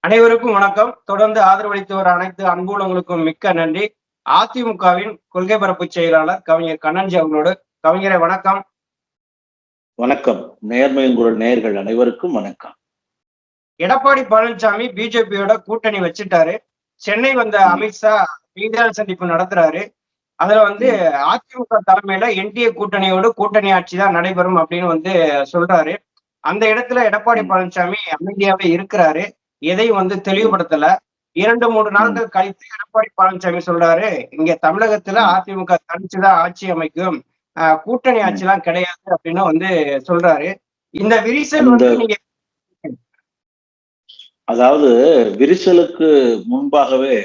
அனைவருக்கும் வணக்கம். தொடர்ந்து ஆதரவளித்து வர அனைத்து அன்புள்ளங்களுக்கும் மிக்க நன்றி. அதிமுகவின் கொள்கை பரப்பு செயலாளர் கவிஞர் கண்ணன்ஜி அவர்களோடு. கவிஞரை வணக்கம். வணக்கம். நேர்மையின் குரல் நேயர்கள் அனைவருக்கும் வணக்கம். எடப்பாடி பழனிசாமி பிஜேபியோட கூட்டணி வச்சுட்டாரு. சென்னை வந்த அமித்ஷா செய்தியாளர் சந்திப்பு நடத்துறாரு. அதுல அதிமுக தலைமையில என்டிஏ கூட்டணியோடு கூட்டணி ஆட்சி தான் நடைபெறும் அப்படின்னு சொல்றாரு. அந்த இடத்துல எடப்பாடி பழனிசாமி அமைதியாவே இருக்கிறாரு. எதையும் தெளிவுபடுத்தல. 2-3 நாட்கள் கழித்து எடப்பாடி பழனிசாமி சொல்றாரு, இங்க தமிழகத்துல அதிமுக தனிச்சுதான் ஆட்சி அமைக்கும், கூட்டணி ஆட்சி எல்லாம் கிடையாது அப்படின்னு சொல்றாரு. இந்த விரிசல் நீங்க அதாவது விரிசலுக்கு முன்பாகவே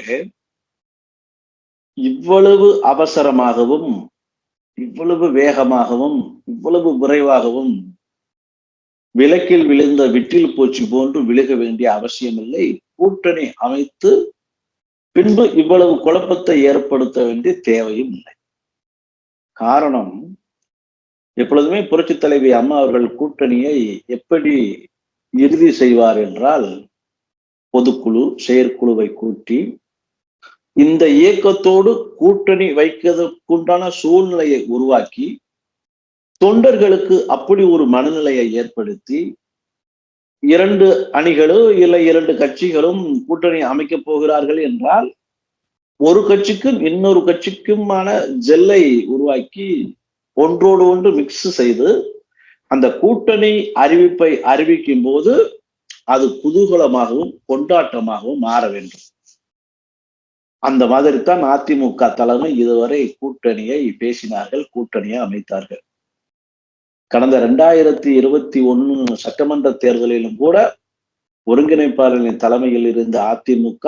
இவ்வளவு அவசரமாகவும் இவ்வளவு வேகமாகவும் இவ்வளவு விரைவாகவும் விளக்கில் விழுந்த விட்டில் பூச்சி போன்று விழுக வேண்டிய அவசியமில்லை. கூட்டணி அமைத்து பின்பு இவ்வளவு குழப்பத்தை ஏற்படுத்த வேண்டிய தேவையும் இல்லை. காரணம், எப்பொழுதுமே புரட்சி தலைவி அம்மா அவர்கள் கூட்டணியை எப்படி இறுதி செய்வார் என்றால், பொதுக்குழு செயற்குழுவை கூட்டி இந்த இயக்கத்தோடு கூட்டணி வைக்கிறதுக்குண்டான சூழ்நிலையை உருவாக்கி, தொண்டர்களுக்கு அப்படி ஒரு மனநிலையை ஏற்படுத்தி, 2 அணிகளோ இல்லை 2 கட்சிகளும் கூட்டணி அமைக்கப் போகிறார்கள் என்றால், ஒரு கட்சிக்கும் இன்னொரு கட்சிக்குமான ஜெல்லை உருவாக்கி ஒன்றோடு ஒன்று மிக்ஸ் செய்து அந்த கூட்டணி அறிவிப்பை அறிவிக்கும் போது அது குதூகலமாகவும் கொண்டாட்டமாகவும் மாற வேண்டும். அந்த மாதிரி தான் அதிமுக தலைமை இதுவரை கூட்டணியை பேசினார்கள், கூட்டணியை அமைத்தார்கள். கடந்த 2021 சட்டமன்ற தேர்தலிலும் கூட ஒருங்கிணைப்பாளர்களின் தலைமையில் இருந்த அதிமுக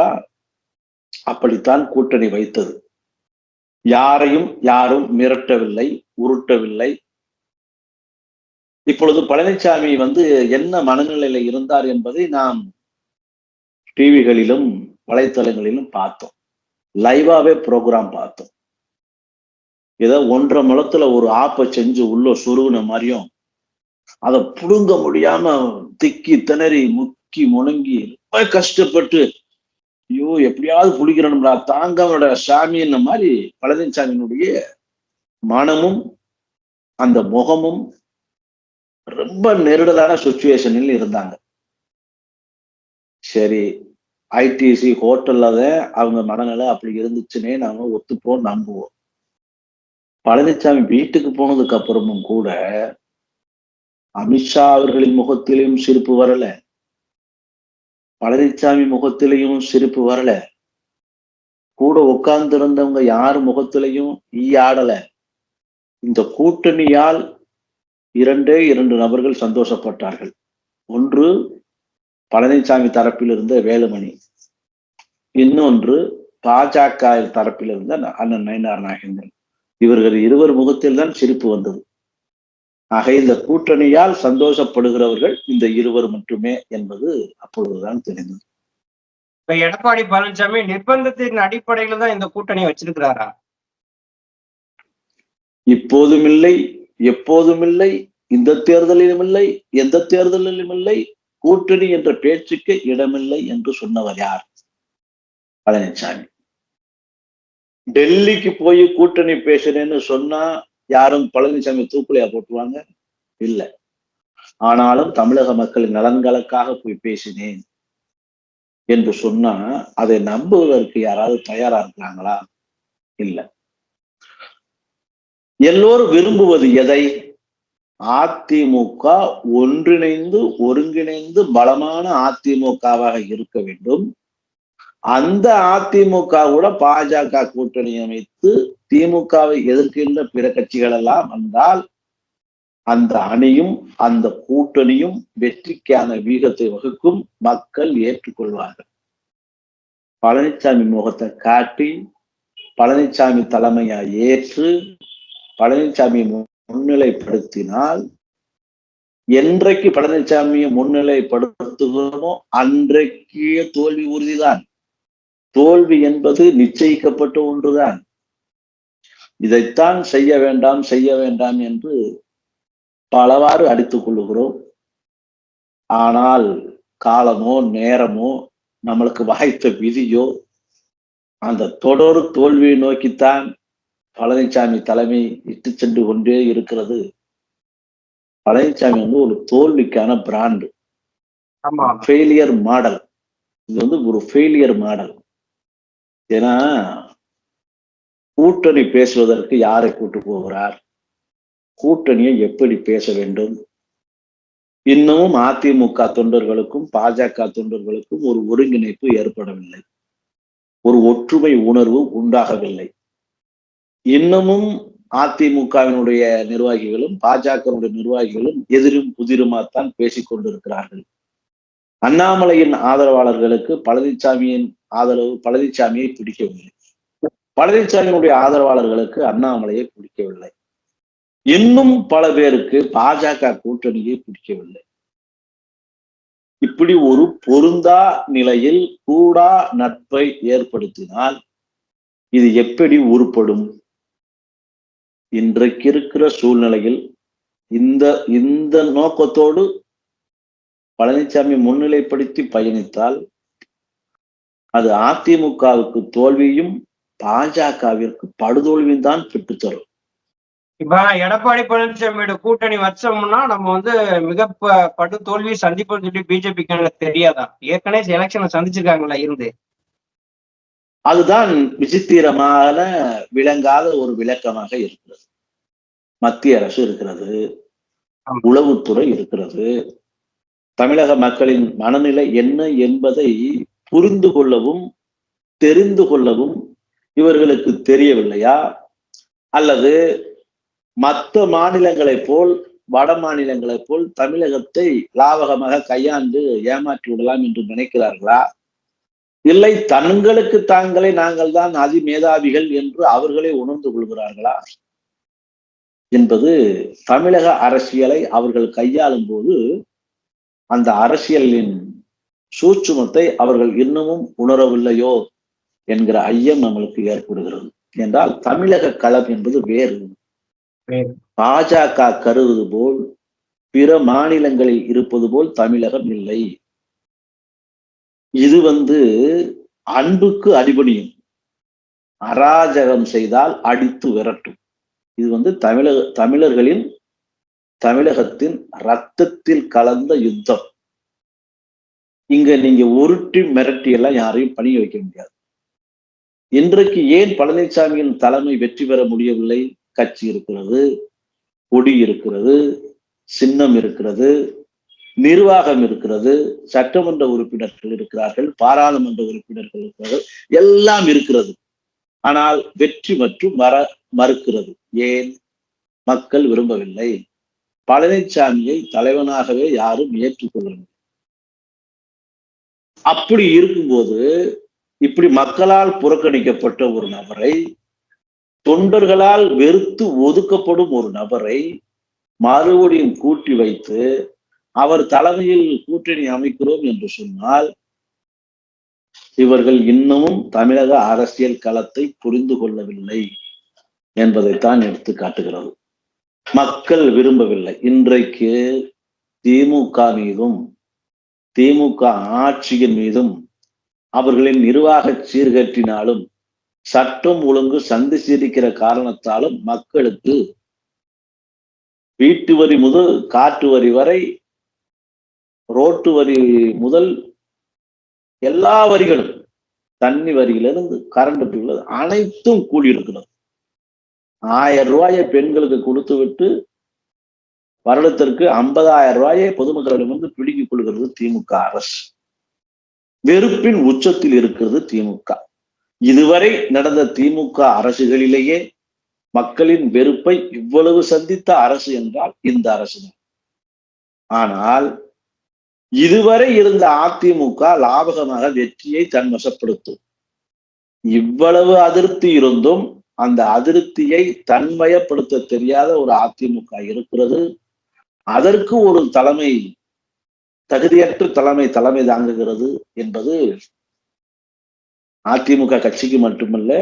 அப்படித்தான் கூட்டணி வைத்தது. யாரையும் யாரும் மிரட்டவில்லை, உருட்டவில்லை. இப்பொழுது பழனிசாமி என்ன மனநிலையில இருந்தார் என்பதை நாம் டிவிகளிலும் வலைத்தளங்களிலும் பார்த்தோம். லைவாவே ப்ரோக்ராம் பார்த்தோம். ஏதோ 1.5 முழத்துல ஒரு ஆப்பை செஞ்சு உள்ள சொருகுன மாதிரியும், அதை புடுங்க முடியாம திக்கி திணறி முக்கி முணங்கி ரொம்ப கஷ்டப்பட்டு, ஐயோ எப்படியாவது புடிக்கிறோம்டா தாங்கவோட சாமின்ன மாதிரி பழனிசாமியினுடைய மனமும் அந்த முகமும் ரொம்ப நெருடலான சுச்சுவேஷனில் இருந்தாங்க. சரி, ஐடிசி ஹோட்டல்ல தான் அவங்க மனநிலை அப்படி இருந்துச்சுன்னே நாம ஒத்துப்போம், நம்புவோம். பழனிசாமி வீட்டுக்கு போனதுக்கு அப்புறமும் கூட அமித்ஷா அவர்களின் முகத்திலையும் சிரிப்பு வரல, பழனிசாமி முகத்திலையும் சிரிப்பு வரல, கூட உட்கார்ந்து இருந்தவங்க யார் முகத்திலையும் ஆடல. இந்த கூட்டணியால் 2 நபர்கள் சந்தோஷப்பட்டார்கள். ஒன்று பழனிசாமி தரப்பில் இருந்த வேலுமணி, இன்னொன்று பாஜக தரப்பில் இருந்த அண்ணன் நயினார் நாகேந்திரன். இவர்கள் 2 முகத்தில் தான் சிரிப்பு வந்தது. ஆக இந்த கூட்டணியால் சந்தோஷப்படுகிறவர்கள் இந்த 2 மட்டுமே என்பது அப்பொழுதுதான் தெரிந்தது. இப்ப எடப்பாடி பழனிசாமி நிர்பந்தத்தின் அடிப்படையில தான் இந்த கூட்டணி வச்சிருக்கிறாரா? இப்போதும் இல்லை, எப்போதும் இல்லை, இந்த தேர்தலிலும் இல்லை, எந்த தேர்தலிலும் இல்லை. கூட்டணி என்ற பேச்சுக்கு இடமில்லை என்று சொன்னவர் யார்? பழனிசாமி. டெல்லிக்கு போய் கூட்டணி பேசுறேன்னு சொன்னா யாரும் பழனிசாமி தூக்குலையா போட்டுருவாங்க? இல்லை. ஆனாலும் தமிழக மக்களின் நலன்களுக்காக போய் பேசினேன் என்று சொன்னா அதை நம்புவதற்கு யாராவது தயாரா இருக்கிறாங்களா? இல்லை. எல்லோரும் விரும்புவது எதை? அதிமுக ஒன்றிணைந்து ஒருங்கிணைந்து பலமான அதிமுகவாக இருக்க வேண்டும். அந்த அதிமுக கூட பாஜக கூட்டணி அமைத்து திமுகவை எதிர்க்கின்ற பிற கட்சிகள் எல்லாம் வந்தால் அந்த அணியும் அந்த கூட்டணியும் வெற்றிக்கான வீகத்தை வகுக்கும், மக்கள் ஏற்றுக்கொள்வார்கள். பழனிசாமி முகத்தை காட்டி, பழனிசாமி தலைமையா ஏற்று, பழனிசாமி முன்னிலைப்படுத்தினால், என்றைக்கு பழனிசாமியை முன்னிலைப்படுத்துகிறோமோ அன்றைக்கே தோல்வி உறுதிதான். தோல்வி என்பது நிச்சயிக்கப்பட்ட ஒன்றுதான். இதைத்தான் செய்ய வேண்டாம் செய்ய வேண்டாம் என்று பலவாறு அடித்துக் கொள்ளுகிறோம். ஆனால் காலமோ நேரமோ நம்மளுக்கு வாய்த்த விதியோ அந்த தொடர் தோல்வியை நோக்கித்தான் பழனிசாமி தலைமை இட்டு சென்று கொண்டே இருக்கிறது. பழனிசாமி ஒரு தோல்விக்கான பிராண்டு, ஆமா. Failure model. இது ஒரு ஃபெயிலியர் மாடல். ஏன்னா கூட்டணி பேசுவதற்கு யாரை கூட்டு போகிறார், கூட்டணியை எப்படி பேச வேண்டும், இன்னமும் அதிமுக தொண்டர்களுக்கும் பாஜக தொண்டர்களுக்கும் ஒரு ஒருங்கிணைப்பு ஏற்படவில்லை, ஒரு ஒற்றுமை உணர்வு உண்டாகவில்லை. இன்னமும் அதிமுகவினுடைய நிர்வாகிகளும் பாஜகவினுடைய நிர்வாகிகளும் எதிரும் புதிருமாத்தான் பேசிக் கொண்டிருக்கிறார்கள். அண்ணாமலையின் ஆதரவாளர்களுக்கு பழனிசாமியின் ஆதரவு பழனிசாமியை பிடிக்கவில்லை, பழனிசாமியினுடைய ஆதரவாளர்களுக்கு அண்ணாமலையை பிடிக்கவில்லை, இன்னும் பல பேருக்கு பாஜக கூட்டணியை பிடிக்கவில்லை. இப்படி ஒரு பொருந்தா நிலையில் கூடா நட்பை ஏற்படுத்தினால் இது எப்படி உருப்படும்? இன்றைக்கு இருக்கிற சூழ்நிலையில் இந்த நோக்கத்தோடு பழனிசாமி முன்னிலைப்படுத்தி பயணித்தால் அது அதிமுகவுக்கு தோல்வியும் பாஜகவிற்கு படுதோல்வியும் தான் பெற்றுத்தரும். இப்ப எடப்பாடி பழனிசாமியோட கூட்டணி வச்சோம்னா நம்ம மிக படு தோல்வியை சந்திப்போம்னு சொல்லி பிஜேபிக்கு தெரியாதா? ஏற்கனவே எலெக்ஷனை சந்திச்சிருக்காங்களா இருந்து? அதுதான் விசித்திரமான விளங்காத ஒரு விளக்கமாக இருக்கிறது. மத்திய அரசு இருக்கிறது, உளவுத்துறை இருக்கிறது, தமிழக மக்களின் மனநிலை என்ன என்பதை புரிந்து கொள்ளவும் தெரிந்து கொள்ளவும் இவர்களுக்கு தெரியவில்லையா? அல்லது மற்ற மாநிலங்களைப் போல் வட மாநிலங்களைப் போல் தமிழகத்தை லாபகமாக கையாண்டு ஏமாற்றி விடலாம் என்று நினைக்கிறார்களா? இல்லை தங்களுக்கு தாங்களே நாங்கள் தான் அதிமேதாவிகள் என்று அவர்களே உணர்ந்து கொள்கிறார்களா என்பது தமிழக அரசியலை அவர்கள் கையாளும் போது அந்த அரசியலின் சூட்சுமத்தை அவர்கள் இன்னமும் உணரவில்லையோ என்கிற ஐயம் நம்மளுக்கு ஏற்படுகிறது. என்றால் தமிழக களம் என்பது வேறு. பாஜக கருதுவது போல் பிற மாநிலங்களில் இருப்பது போல் தமிழகம் இல்லை. இது அன்புக்கு அடிபணியும், அராஜகம் செய்தால் அடித்து விரட்டும். இது தமிழகத்தின் ரத்தத்தில் கலந்த யுத்தம். இங்க நீங்க உருட்டி மிரட்டி எல்லாம் யாரையும் பணிய வைக்க முடியாது. இன்றைக்கு ஏன் பழனிசாமியின் தலைமை வெற்றி பெற முடியவில்லை? கட்சி இருக்கிறது, கொடி இருக்கிறது, சின்னம் இருக்கிறது, நிர்வாகம் இருக்கிறது, சட்டமன்ற உறுப்பினர்கள் இருக்கிறார்கள், பாராளுமன்ற உறுப்பினர்கள் இருக்கிறார்கள், எல்லாம் இருக்கிறது. ஆனால் வெற்றி மற்றும் மறுக்கிறது. ஏன்? மக்கள் விரும்பவில்லை. பழனிசாமியை தலைவனாகவே யாரும் ஏற்றுக்கொள்ளவில்லை. அப்படி இருக்கும்போது இப்படி மக்களால் புறக்கணிக்கப்பட்ட ஒரு நபரை, தொண்டர்களால் வெறுத்து ஒதுக்கப்படும் ஒரு நபரை மறுபடியும் கூட்டி வைத்து அவர் தலைமையில் கூட்டணி அமைக்கிறோம் என்று சொன்னால் இவர்கள் இன்னமும் தமிழக அரசியல் களத்தை புரிந்து கொள்ளவில்லை என்பதைத்தான் எடுத்து காட்டுகிறது. மக்கள் விரும்பவில்லை. இன்றைக்கு திமுக மீதும் திமுக ஆட்சியின் மீதும் அவர்களின் நிர்வாக சீர்கேட்டினாலும் சட்டம் ஒழுங்கு சந்தி சிரிக்கிற காரணத்தாலும் மக்களுக்கு வீட்டு வரி முதல் காட்டு வரி வரை, ரோட்டு வரி முதல் எல்லா வரிகளும், தண்ணி வரியிலிருந்து கரண்ட் பில் அனைத்தும் கூடி இருக்கிறது. 1000 ரூபாயை பெண்களுக்கு கொடுத்து விட்டு வருடத்திற்கு 50,000 ரூபாயை பொதுமக்களிடமிருந்து பிடுங்கிக் கொள்கிறது திமுக அரசு. வெறுப்பின் உச்சத்தில் இருக்கிறது திமுக. இதுவரை நடந்த திமுக அரசுகளிலேயே மக்களின் வெறுப்பை இவ்வளவு சந்தித்த அரசு என்றால் இந்த அரசு. ஆனால் இதுவரை இருந்த அதிமுக லாபகமாக வெற்றியை தன் வசப்படுத்தும். இவ்வளவு அதிருப்தி இருந்தும் அந்த அதிருப்தியை தன்மயப்படுத்த தெரியாத ஒரு அதிமுக இருக்கிறது. அதற்கு ஒரு தலைமை, தகுதியற்ற தலைமை தாங்குகிறது என்பது அதிமுக கட்சிக்கு மட்டுமல்ல,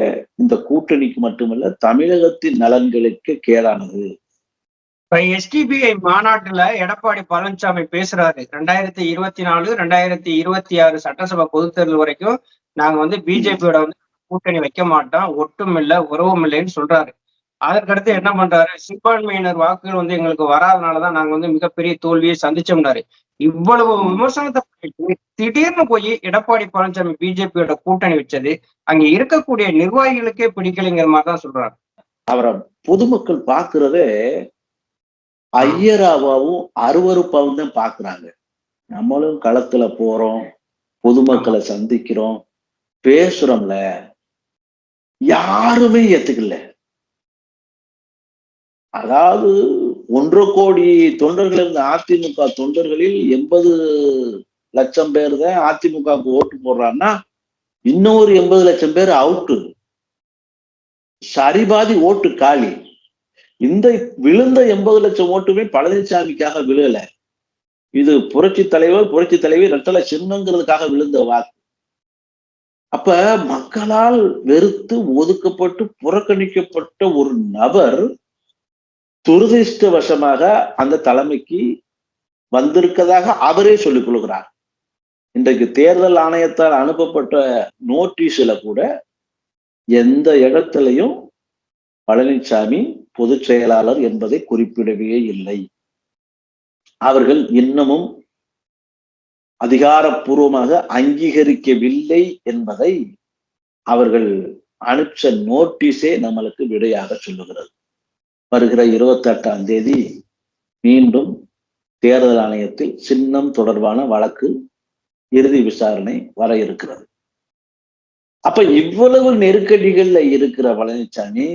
இந்த கூட்டணிக்கு மட்டுமல்ல, தமிழகத்தின் நலன்களுக்கு கேடானது. இப்ப எஸ்டிபிஐ மாநாட்டுல எடப்பாடி பழனிசாமி பேசுறாரு, 2024, 2026 சட்டசபை பொதுத் தேர்தல் வரைக்கும் நாங்க வந்து பிஜேபியோட வந்து கூட்டணி வைக்க மாட்டோம், ஒட்டும் இல்ல உறவும் இல்லைன்னு சொல்றாரு. அதற்கடுத்து என்ன பண்றாரு, சிறுபான்மையினர் வாக்குகள் வந்து எங்களுக்கு வராதனாலதான் நாங்க வந்து மிகப்பெரிய தோல்வியை சந்திச்சோம்னாரு. இவ்வளவு விமர்சனத்தை பண்ணிட்டு திடீர்னு போய் எடப்பாடி பழனிசாமி பிஜேபியோட கூட்டணி வச்சது அங்க இருக்கக்கூடிய நிர்வாகிகளுக்கே பிடிக்கலைங்கிற மாதிரிதான் சொல்றாரு. அவரை பொதுமக்கள் பாக்குறதே ஐயராவாவும் அருவருப்பாவும் தான் பாக்குறாங்க. நம்மளும் களத்துல போறோம், பொதுமக்களை சந்திக்கிறோம், பேசுறோம்ல, யாருமே ஏத்துக்கல. அதாவது 1.5 கோடி தொண்டர்கள் இருந்த அதிமுக தொண்டர்களில் 80 லட்சம் பேர் தான் அதிமுகவுக்கு ஓட்டு போடுறான்னா, இன்னொரு 80 லட்சம் பேர் அவுட்டு. சரிபாதி ஓட்டு காலி. இந்த விழுந்த 80 லட்சம் ஓட்டுமே பழனிசாமிக்காக விழுகல. இது புரட்சி தலைவி ரெட்டலை சின்னங்கிறதுக்காக விழுந்த வாக்கு. அப்ப மக்களால் வெறுத்து ஒதுக்கப்பட்டு புறக்கணிக்கப்பட்ட ஒரு நபர் துரதிருஷ்டவசமாக அந்த தலைமைக்கு வந்திருக்கதாக அவரே சொல்லிக் கொள்கிறார். இன்றைக்கு தேர்தல் ஆணையத்தால் அனுப்பப்பட்ட நோட்டீஸ்ல கூட எந்த இடத்திலையும் பழனிசாமி பொதுச் செயலாளர் என்பதை குறிப்பிடவே இல்லை. அவர்கள் இன்னமும் அதிகாரப்பூர்வமாக அங்கீகரிக்கவில்லை என்பதை அவர்கள் அனுப்பிச்ச நோட்டீஸே நம்மளுக்கு விடையாக சொல்லுகிறது. வருகிற 28ஆம் தேதி மீண்டும் தேர்தல் ஆணையத்தில் சின்னம் தொடர்பான வழக்கு இறுதி விசாரணை வர இருக்கிறது. அப்ப இவ்வளவு நெருக்கடிகள்ல இருக்கிற பழனிசாமி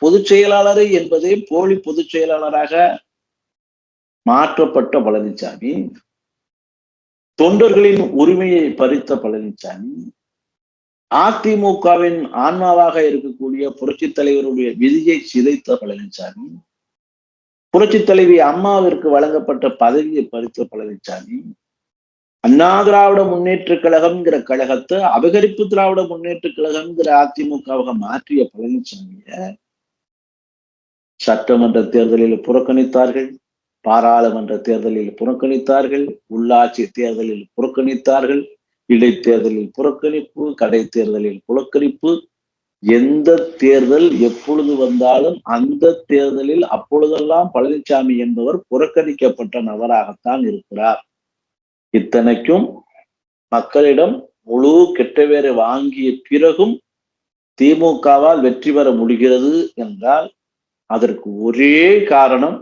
பொதுச் செயலாளர் என்பதே போலி பொதுச் செயலாளராக மாற்றப்பட்ட பழனிசாமி, தொண்டர்களின் உரிமையை பறித்த பழனிசாமி, அதிமுகவின் ஆன்மாவாக இருக்கக்கூடிய புரட்சி தலைவருடைய விதியை சிதைத்த பழனிசாமி, புரட்சி தலைவி அம்மாவிற்கு வழங்கப்பட்ட பதவியை பறித்த பழனிசாமி, அண்ணா திராவிட முன்னேற்ற கழகம்ங்கிற கழகத்தை அபகரிப்பு திராவிட முன்னேற்ற கழகம்ங்கிற அதிமுகவாக மாற்றிய பழனிசாமிய சட்டமன்ற தேர்தலில் புறக்கணித்தார்கள், பாராளுமன்ற தேர்தலில் புறக்கணித்தார்கள், உள்ளாட்சி தேர்தலில் புறக்கணித்தார்கள், இடைத்தேர்தலில் புறக்கணிப்பு, கடை தேர்தலில் புறக்கணிப்பு. எந்த தேர்தல் எப்பொழுது வந்தாலும் அந்த தேர்தலில் அப்பொழுதெல்லாம் பழனிசாமி என்பவர் புறக்கணிக்கப்பட்ட நபராகத்தான் இருக்கிறார். இத்தனைக்கும் மக்களிடம் முழு கெட்ட பேரை வாங்கிய பிறகும் திமுகவால் வெற்றி பெற முடிகிறது என்றால் அதற்கு ஒரே காரணம்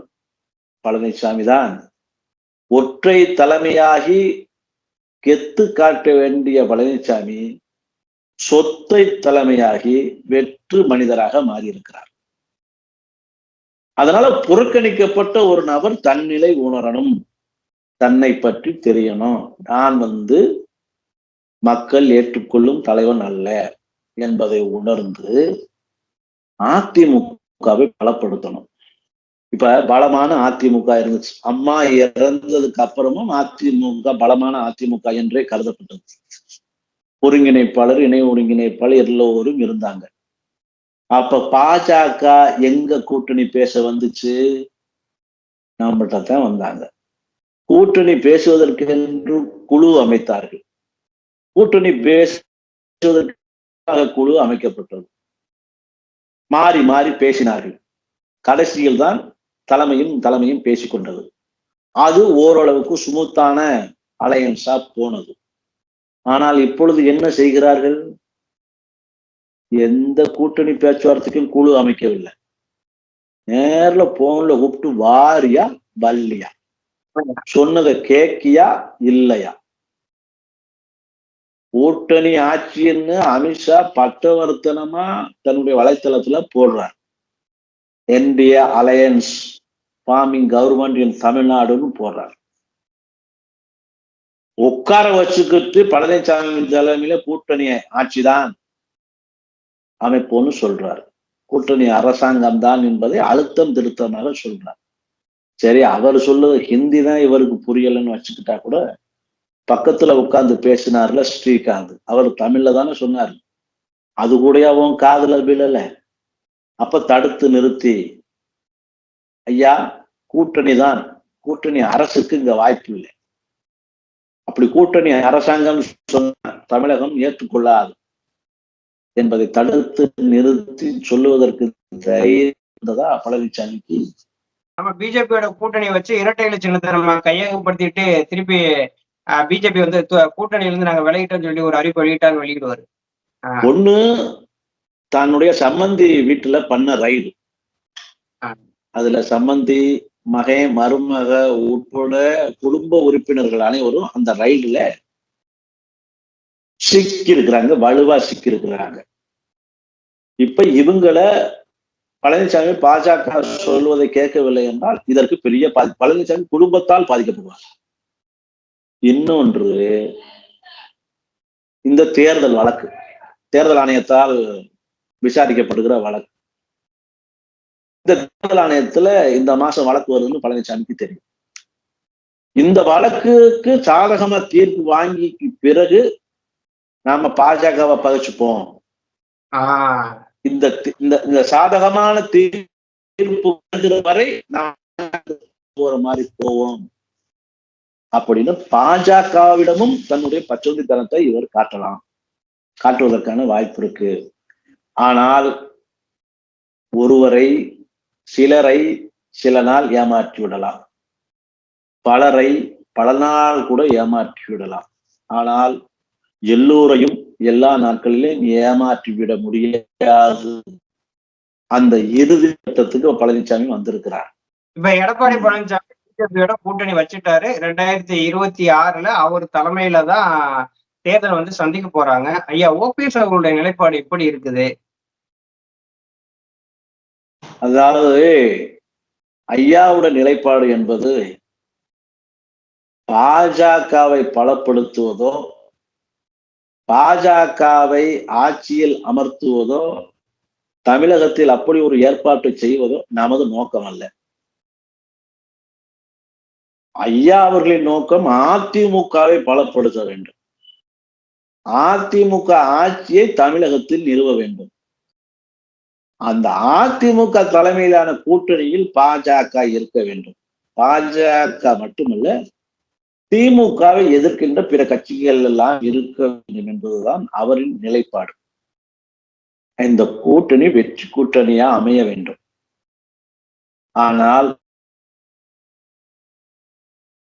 பழனிசாமி தான். ஒற்றை தலைமையாகி கெத்து காட்ட வேண்டிய பழனிசாமி சொத்தை தலைமையாகி வெற்று மனிதராக மாறியிருக்கிறார். அதனால புறக்கணிக்கப்பட்ட ஒரு நபர் தன்னிலை உணரணும், தன்னை பற்றி தெரியணும். நான் மக்கள் ஏற்றுக்கொள்ளும் தலைவன் அல்ல என்பதை உணர்ந்து அதிமுகவை பலப்படுத்தணும். இப்ப பலமான அதிமுக இருந்துச்சு. அம்மா இறந்ததுக்கு அப்புறமும் அதிமுக பலமான அதிமுக என்றே கருதப்பட்டது. ஒருங்கிணைப்பாளர், இணை ஒருங்கிணைப்பாளர் எல்லோரும் இருந்தாங்க. அப்ப பாஜக எங்க கூட்டணி பேச வந்துச்சு? நம்மகிட்ட தான் வந்தாங்க. கூட்டணி பேசுவதற்கு என்று குழு அமைத்தார்கள். கூட்டணி பேசுவதற்காக குழு அமைக்கப்பட்டது. மாறி மாறி பேசினார்கள். கடைசியில் தான் தலைமையும் பேசிக்கொண்டது. அது ஓரளவுக்கு சுமூத்தான அலையன்ஸா போனது. ஆனால் இப்பொழுது என்ன செய்கிறார்கள்? எந்த கூட்டணி பேச்சுவார்த்தைக்கும் குழு அமைக்கவில்லை. நேர்ல போன்ல கூப்பிட்டு வாரியா பல்லியா, சொன்னதை கேக்கியா இல்லையா? கூட்டணி ஆட்சின்னு அமித்ஷா பட்டவர்த்தனமா தன்னுடைய வலைத்தளத்துல போடுறார். NDA alliance forming government in தமிழ்நாடுன்னு போடுறார். உட்கார வச்சுக்கிட்டு பழனிசாமி தலைமையில கூட்டணி ஆட்சிதான் அமைப்போன்னு சொல்றார். கூட்டணி அரசாங்கம் தான் என்பதை அழுத்தம் திருத்தமாக சொல்றார். சரி, அவர் சொல்லுது ஹிந்தி தான் இவருக்கு புரியலன்னு வச்சுக்கிட்டா கூட, பக்கத்துல உட்கார்ந்து பேசினார்ல ஸ்ரீகாந்த், அவர் தமிழ்ல தானே சொன்னார். அது கூட அவன் காதுல விழல. அப்ப தடுத்து நிறுத்தி, ஐயா கூட்டணி தான். கூட்டணி அரசுக்கு இங்க வாய்ப்பு இல்லை. அப்படி கூட்டணி அரசாங்கம் சொன்ன தமிழகம் ஏற்றுக்கொள்ளாது என்பதை தடுத்து நிறுத்தி சொல்லுவதற்கு தைரியதா பழனிசாமிக்கு. நம்ம பிஜேபியோட கூட்டணியை வச்சு இரட்டை இலை சின்னத்தை நம்ம கையகப்படுத்திட்டு திருப்பி பிஜேபி வந்து கூட்டணியில இருந்து நாங்க விலகிட்டோம்னு சொல்லி ஒரு அறிவிப்பு வெளியிட்டாங்க, வெளியிடுவாரு. ஒண்ணு தன்னுடைய சம்மந்தி வீட்டுல பண்ண ரைடு, அதுல சம்மந்தி மகன் மருமக உட்பட குடும்ப உறுப்பினர்கள் அனைவரும் அந்த ரைடுல சிக்கி இருக்கிறாங்க, வலுவா சிக்கி இருக்கிறாங்க. இப்ப இவங்களை பழனிசாமி பாஜக சொல்வதை கேட்கவில்லை என்றால் இதற்கு பெரிய பழனிசாமி குடும்பத்தால் பாதிக்கப்படுவார். இன்னொன்று, இந்த தேர்தல் வழக்கு, தேர்தல் ஆணையத்தால் விசாரிக்கப்படுகிற வழக்கு. இந்த தேர்தல் ஆணையத்துல இந்த மாசம் வழக்கு வருதுன்னு பழனிசாமிக்கு தெரியும். இந்த வழக்குக்கு சாதகமா தீர்ப்பு வாங்கிக்கு பிறகு நாம பாஜகவை பகிச்சுப்போம், இந்த சாதகமான தீர்ப்பு வரை போற மாதிரி போவோம் அப்படின்னு பாஜகவிடமும் தன்னுடைய பச்சொந்தித்தனத்தை இவர் காட்டுவதற்கான வாய்ப்பு இருக்கு. ஆனால் ஒருவரை சிலரை சில நாள் ஏமாற்றி விடலாம், பலரை பல நாள் கூட ஏமாற்றி விடலாம். ஆனால் எல்லோரையும் எல்லா நாட்களிலும் ஏமாற்றி விட முடியாது. அந்த இறுதி கட்டத்துக்கு பழனிசாமி வந்திருக்கிறார். இப்ப எடப்பாடி பழனிசாமி பிஜேபியோட கூட்டணி வச்சுட்டாரு. 2026 அவர் தலைமையில தான் தேர்தல் வந்து சந்திக்க போறாங்க. ஐயா ஓபிஎஸ் அவர்களுடைய நிலைப்பாடு எப்படி இருக்குது? அதாவது ஐயாவோட நிலைப்பாடு என்பது பாஜகவை பலப்படுத்துவதோ பாஜகவை ஆட்சியில் அமர்த்துவதோ தமிழகத்தில் அப்படி ஒரு ஏற்பாட்டு செய்வதோ நமது நோக்கம் அல்ல. ஐயா அவர்களின் நோக்கம் அதிமுகவை பலப்படுத்த வேண்டும், அதிமுக ஆட்சியை தமிழகத்தில் நிறுவ வேண்டும். அந்த அதிமுக தலைமையிலான கூட்டணியில் பாஜக இருக்க வேண்டும். பாஜக மட்டுமல்ல, திமுகவை எதிர்க்கின்ற பிற கட்சிகள் எல்லாம் இருக்க வேண்டும் என்பதுதான் அவரின் நிலைப்பாடு. இந்த கூட்டணி வெற்றி கூட்டணியா அமைய வேண்டும். ஆனால்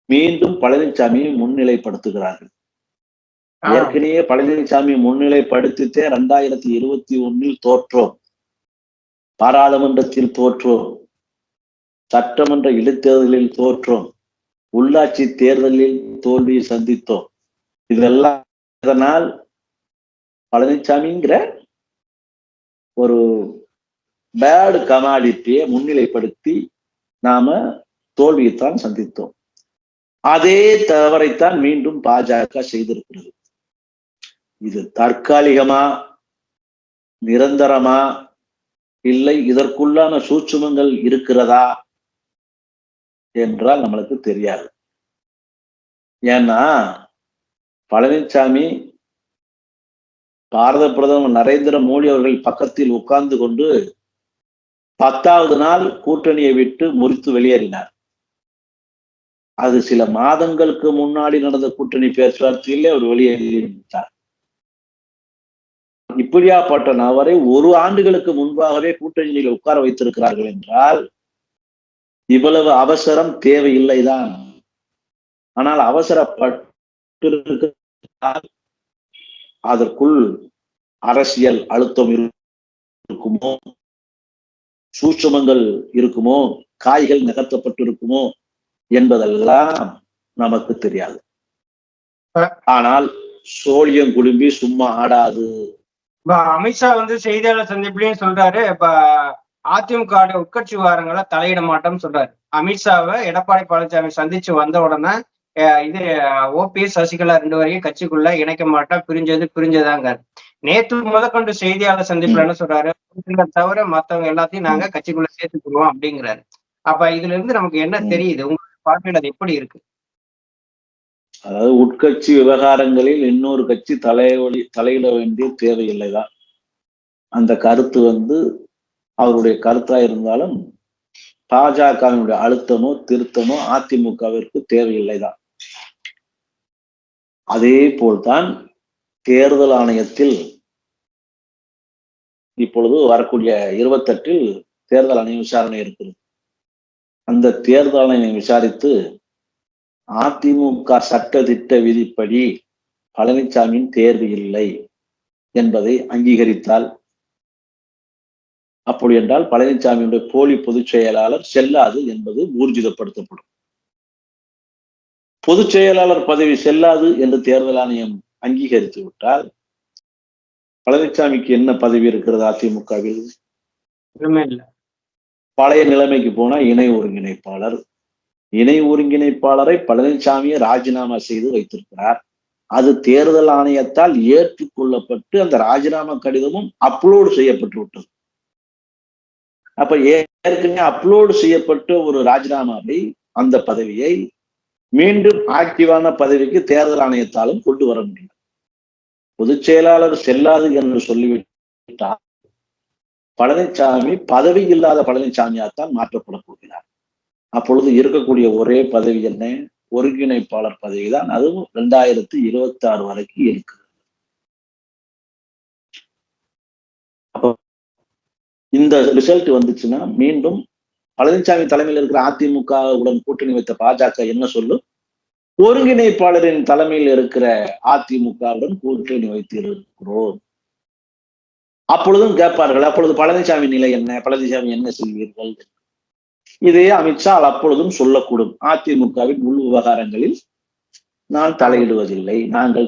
மீண்டும் பழனிசாமியை முன்னிலைப்படுத்துகிறார்கள். ஏற்கனவே பழனிசாமி முன்னிலைப்படுத்தித்தே 2021 தோற்றோம், பாராளுமன்றத்தில் தோற்றோம், சட்டமன்ற இடைத்தேர்தலில் தோற்றோம், உள்ளாட்சி தேர்தலில் தோல்வியை சந்தித்தோம். இதெல்லாம் இதனால் பழனிசாமிங்கிற ஒரு பேட் கமாடிட்டியை முன்னிலைப்படுத்தி நாம தோல்வியைத்தான் சந்தித்தோம். அதே தவறைத்தான் மீண்டும் பாஜக செய்திருக்கிறது. இது தற்காலிகமா, நிரந்தரமா, இல்லை இதற்குள்ளான சூட்சுமங்கள் இருக்கிறதா என்றால் நம்மளுக்கு தெரியாது. ஏன்னா பழனிசாமி பாரத பிரதமர் நரேந்திர மோடி அவர்கள் பக்கத்தில் உட்கார்ந்து கொண்டு 10வது நாள் கூட்டணியை விட்டு முறித்து வெளியேறினார். அது சில மாதங்களுக்கு முன்னாடி நடந்த கூட்டணி பேச்சுவார்த்தையிலே அவர் வெளியேறினார். இப்படியாப்பட்ட நபரை 1 ஆண்டுகளுக்கு முன்பாகவே கூட்டணியில் உட்கார வைத்திருக்கிறார்கள் என்றால் இவ்வளவு அவசரம் தேவையில்லைதான். ஆனால் அவசரப்பட்டு அதற்குள் அரசியல் அழுத்தம் இருக்குமோ, சூட்சுமங்கள் இருக்குமோ, காய்கள் நகர்த்தப்பட்டிருக்குமோ என்பதெல்லாம் நமக்கு தெரியாது. ஆனால் சோழியம் குழும்பி சும்மா ஆடாது. அமித்ஷா வந்து செய்தியாளர் சந்திப்புலயும் சொல்றாரு, இப்ப அதிமுக உட்கட்சி விவகாரங்களை தலையிட மாட்டோம்னு சொல்றாரு. அமித்ஷாவை எடப்பாடி பழனிசாமி சந்திச்சு வந்த உடனே இது ஓபிஎஸ் சசிகலா 2 வரையும் கட்சிக்குள்ள இணைக்க மாட்டோம், பிரிஞ்சதாங்க. நேற்று முதற்கொண்டு செய்தியாளர் சந்திப்புல என்ன சொல்றாரு, தவிர மத்தவங்க எல்லாத்தையும் நாங்க கட்சிக்குள்ள சேர்த்துக்குவோம் அப்படிங்கிறாரு. அப்ப இதுல இருந்து நமக்கு என்ன தெரியுது? உங்களுக்கு பார்வையில் அது எப்படி இருக்கு? அதாவது உட்கட்சி விவகாரங்களில் இன்னொரு கட்சி தலையிட வேண்டிய தேவையில்லைதான். அந்த கருத்து அவருடைய கருத்தா இருந்தாலும் பாஜகவினுடைய அழுத்தமோ திருத்தமோ அதிமுகவிற்கு தேவையில்லைதான். அதே போல்தான் தேர்தல் ஆணையத்தில் இப்பொழுது வரக்கூடிய 28 தேர்தல் ஆணையம் விசாரணை இருக்கிறது. அந்த தேர்தல் ஆணையம் விசாரித்து அதிமுக சட்ட திட்ட விதிப்படி பழனிசாமியின் தேர்வு இல்லை என்பதை அங்கீகரித்தால், அப்படி என்றால் பழனிசாமியுடைய போலி பொதுச் செயலாளர் செல்லாது என்பது ஊர்ஜிதப்படுத்தப்படும். பொதுச் செயலாளர் பதவி செல்லாது என்று தேர்தல் ஆணையம் அங்கீகரித்து விட்டால் பழனிசாமிக்கு என்ன பதவி இருக்கிறது அதிமுகவில்? பழைய நிலைமைக்கு போனா இணை ஒருங்கிணைப்பாளர். இணை ஒருங்கிணைப்பாளரை பழனிசாமியை ராஜினாமா செய்து வைத்திருக்கிறார். அது தேர்தல் ஆணையத்தால் ஏற்றுக்கொள்ளப்பட்டு அந்த ராஜினாமா கடிதமும் அப்லோடு செய்யப்பட்டு விட்டது. அப்ப ஏற்கனவே அப்லோடு செய்யப்பட்ட ஒரு ராஜினாமாவை, அந்த பதவியை மீண்டும் ஆக்டிவான பதவிக்கு தேர்தல் ஆணையத்தாலும் கொண்டு வர முடியும். பொதுச் செயலாளர் செல்லாது என்று சொல்லிவிட்டால் பழனிசாமி பதவி இல்லாத பழனிசாமியாத்தான் மாற்றப்பட போகிறார். அப்பொழுது இருக்கக்கூடிய ஒரே பதவி என்ன? ஒருங்கிணைப்பாளர் பதவிதான். அதுவும் 2026 வரைக்கும் இருக்கு. அப்போ இந்த ரிசல்ட் வந்துச்சுன்னா மீண்டும் பழனிசாமி தலைமையில் இருக்கிற அதிமுகவுடன் கூட்டணி வைத்த பாஜக என்ன சொல்லும்? ஒருங்கிணைப்பாளரின் தலைமையில் இருக்கிற அதிமுகவுடன் கூட்டணி வைத்து இருக்கிறோம். அப்பொழுதும் கேட்பார்கள், அப்பொழுது பழனிசாமி நிலை என்ன? பழனிசாமி என்ன செய்வீர்கள்? இதே அமித்ஷா அப்பொழுதும் சொல்லக்கூடும், அதிமுகவின் உள் விவகாரங்களில் நாங்கள்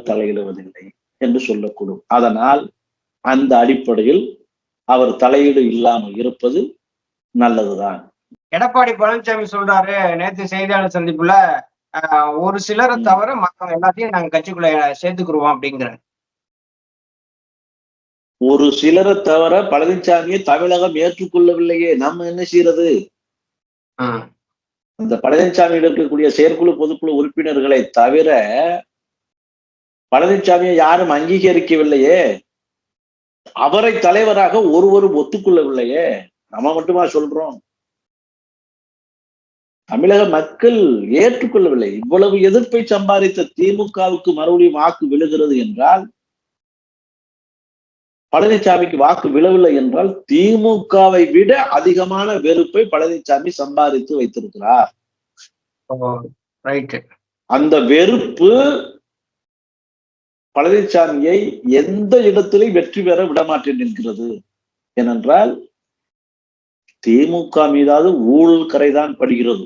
தலையிடுவதில்லை என்று சொல்லக்கூடும். அதனால் அந்த அடிப்படையில் அவர் தலையீடு இல்லாமல் இருப்பது நல்லதுதான். எடப்பாடி பழனிசாமி சொல்றாரு நேற்று செய்தியாளர் சந்திப்புல, ஒரு சிலரை தவிர மற்ற எல்லாத்தையும் நாங்க கட்சிக்குள்ள சேர்த்துக்குருவோம் அப்படிங்கிறாரு. ஒரு சிலரை தவிர பழனிசாமியை தமிழகம் ஏற்றுக்கொள்ளவில்லையே, நம்ம என்ன செய்யறது? இந்த பழனிசாமியில் இருக்கக்கூடிய செயற்குழு பொதுக்குழு உறுப்பினர்களை தவிர பழனிசாமியை யாரும் அங்கீகரிக்கவில்லையே, அவரை தலைவராக ஒருவரும் ஒத்துக்கொள்ளவில்லையே. நம்ம மட்டுமா சொல்றோம்? தமிழக மக்கள் ஏற்றுக்கொள்ளவில்லை. இவ்வளவு எதிர்ப்பை சம்பாதித்த திமுகவுக்கு மறுபடியும் வாக்கு விழுகிறது என்றால், பழனிசாமிக்கு வாக்கு விழவில்லை என்றால் திமுகவை விட அதிகமான வெறுப்பை பழனிசாமி சம்பாதித்து வைத்திருக்கிறார். அந்த வெறுப்பு பழனிசாமியை எந்த இடத்திலும் வெற்றி பெற விடமாட்டேன் என்கிறது. ஏனென்றால் திமுக மீதாவது ஊழல் கரைதான் படுகிறது,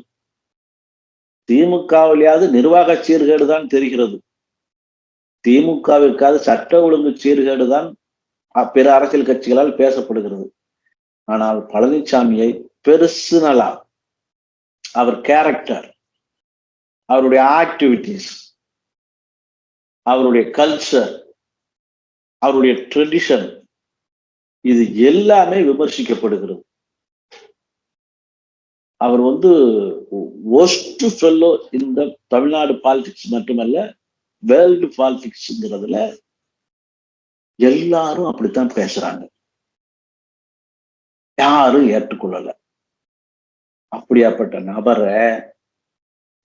திமுகவிலேயாவது நிர்வாக சீர்கேடுதான் தெரிகிறது, திமுகவிற்காவது சட்ட ஒழுங்கு சீர்கேடுதான் பிற அரசியல் கட்சிகளால் பேசப்படுகிறது. ஆனால் பழனிசாமியை பெர்சனலா, அவர் கேரக்டர், அவருடைய ஆக்டிவிட்டிஸ், அவருடைய கல்ச்சர், அவருடைய ட்ரெடிஷன், இது எல்லாமே விமர்சிக்கப்படுகிறது. அவர் worst fellow இந்த தமிழ்நாடு பாலிடிக்ஸ் மட்டுமல்ல, வேர்ல்டு பாலிடிக்ஸ்ங்கிறதுல எல்லாரும் அப்படித்தான் பேசுறாங்க. யாரும் ஏற்றுக்கொள்ளல. அப்படியாப்பட்ட நபரை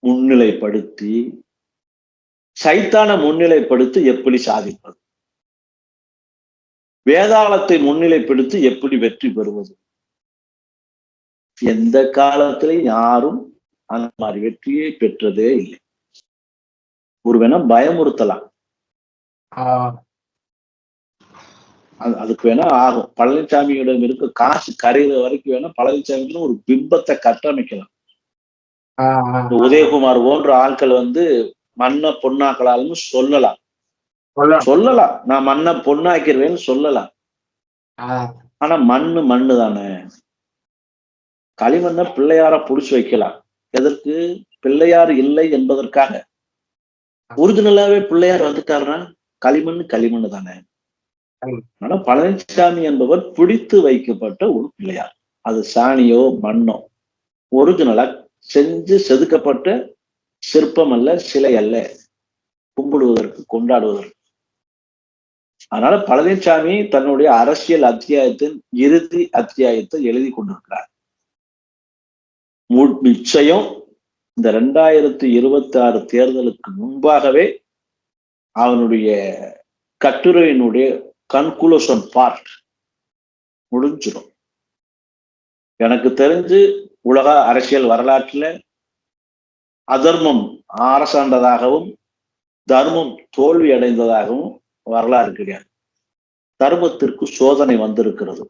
முன்னிலைப்படுத்தி, சைத்தான முன்னிலைப்படுத்தி எப்படி சாதிப்பது? வேதாளத்தை முன்னிலைப்படுத்தி எப்படி வெற்றி பெறுவது? எந்த காலத்திலையும் யாரும் அந்த மாதிரி வெற்றியை பெற்றதே இல்லை. ஒரு வேணா பயமுறுத்தலாம், அதுக்கு வேணா ஆகும். பழனிசாமியிடம் இருக்க காசு கரையிற வரைக்கும் வேணா பழனிசாமிக்கு ஒரு பிம்பத்தை கட்டமைக்கலாம். உதயகுமார் போன்ற ஆட்கள் மண்ணை பொண்ணாக்கலாம்னு சொல்லலாம், நான் மண்ணை பொண்ணாக்கிடுவேன்னு சொல்லலாம். ஆனா மண்ணு தானே. களிமண்ண பிள்ளையார புடிச்சு வைக்கலாம். எதற்கு? பிள்ளையார் இல்லை என்பதற்காக. ஒரிஜினலாவே பிள்ளையார் வந்துட்டாருன்னா களிமண்ணு தானே. ஆனா பழனிசாமி என்பவர் பிடித்து வைக்கப்பட்ட ஒரு பிள்ளையார். அது சாணியோ மண்ணோ, ஒரிஜினலா செஞ்சு செதுக்கப்பட்ட சிற்பம் அல்ல, சிலை அல்ல, கும்பிடுவதற்கு, கொண்டாடுவதற்கு. அதனால பழனிசாமி தன்னுடைய அரசியல் அத்தியாயத்தின் இறுதி அத்தியாயத்தை எழுதி கொண்டிருக்கிறார். நிச்சயம் இந்த 2026 தேர்தலுக்கு முன்பாகவே அவனுடைய கட்டுரையினுடைய கன்குலூஷன் பார்ட் முடிஞ்சிடும். எனக்கு தெரிஞ்சு உலக அரசியல் வரலாற்றுல அதர்மம் அரசாண்டதாகவும் தர்மம் தோல்வி அடைந்ததாகவும் வரலாறு கிடையாது. தர்மத்திற்கு சோதனை வந்திருக்கிறது.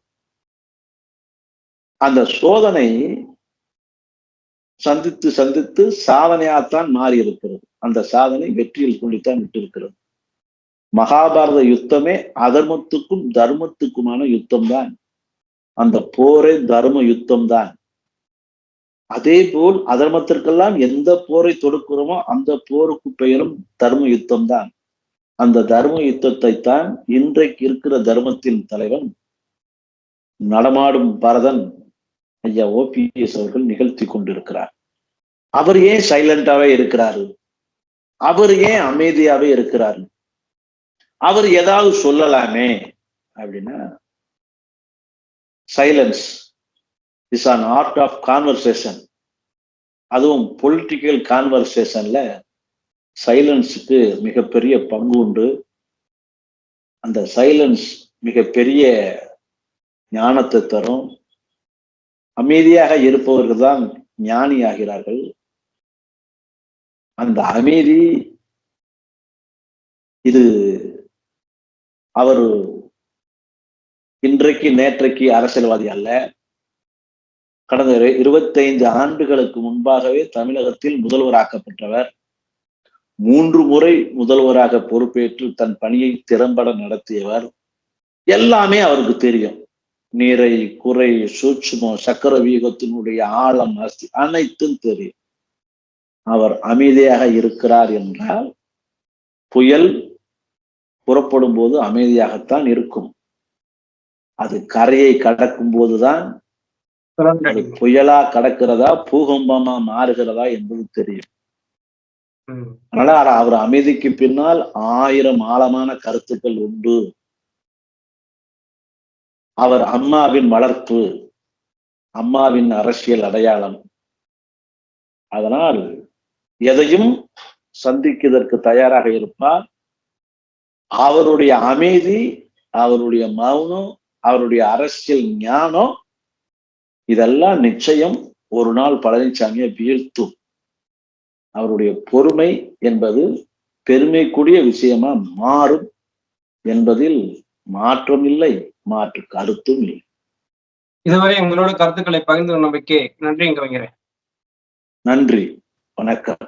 அந்த சோதனை சந்தித்து சந்தித்து சாதனையாத்தான் மாறி இருக்கிறது. அந்த சாதனை வெற்றியில் கொண்டுத்தான் விட்டிருக்கிறது. மகாபாரத யுத்தமே அதர்மத்துக்கும் தர்மத்துக்குமான யுத்தம் தான். அந்த போரே தர்ம யுத்தம் தான். அதே போல் அதர்மத்திற்கெல்லாம் எந்த போரை தொடுக்கிறோமோ அந்த போருக்கு பெயரும் தர்ம யுத்தம் தான். அந்த தர்ம யுத்தத்தை தான் இன்றைக்கு இருக்கிற தர்மத்தின் தலைவன் நடமாடும் பரதன் ஐயா OPS அவர்கள் நிகழ்த்தி கொண்டிருக்கிறார். அவர் ஏன் சைலண்டாவே இருக்கிறாரு? அவர் ஏன் அமைதியாவே இருக்கிறாரு? அவர் ஏதாவது சொல்லலாமே அப்படின்னா, silence is an art of conversation. அதுவும் பொலிட்டிக்கல் கான்வர்சேஷன்ல சைலன்ஸுக்கு மிகப்பெரிய பங்கு உண்டு. அந்த சைலன்ஸ் மிகப்பெரிய ஞானத்தை தரும். அமைதியாக இருப்பவர்கள் தான் ஞானி ஆகிறார்கள். அந்த அமைதி இது அவர் இன்றைக்கு நேற்றைக்கு அரசியல்வாதி அல்ல. கடந்த 25 ஆண்டுகளுக்கு முன்பாகவே தமிழகத்தில் முதல்வராக்கப்பட்டவர். 3 முறை முதல்வராக பொறுப்பேற்று தன் பணியை திறம்பட நடத்தியவர். எல்லாமே அவருக்கு தெரியும். நீரை, குறை, சூட்சுமம், சக்கர வியூகத்தினுடைய ஆழம், அனைத்தும் தெரியும். அவர் அமைதியாக இருக்கிறார் என்றால் புயல் புறப்படும் போது அமைதியாகத்தான் இருக்கும். அது கரையை கடக்கும் போதுதான் அது புயலா கடக்கிறதா பூகம்பமா மாறுகிறதா என்பது தெரியும். அதனால அவர் அமைதிக்கு பின்னால் 1000 ஆழமான கருத்துக்கள் உண்டு. அவர் அம்மாவின் வளர்ப்பு, அம்மாவின் அரசியல் அடையாளம். அதனால் எதையும் சந்திக்கிறதற்கு தயாராக இருப்பார். அவருடைய அமைதி, அவருடைய மௌனம், அவருடைய அரசியல் ஞானம் இதெல்லாம் நிச்சயம் ஒரு நாள் பழனிசாமியை வீழ்த்தும். அவருடைய பொறுமை என்பது பெருமைக்குரிய விஷயமா மாறும் என்பதில் மாற்றம் இல்லை, மாற்று கருத்தும் இல்லை. இதுவரை உங்களோட கருத்துக்களை பகிர்ந்து கொண்டமைக்கு நன்றி கவிஞரே. நன்றி, வணக்கம்.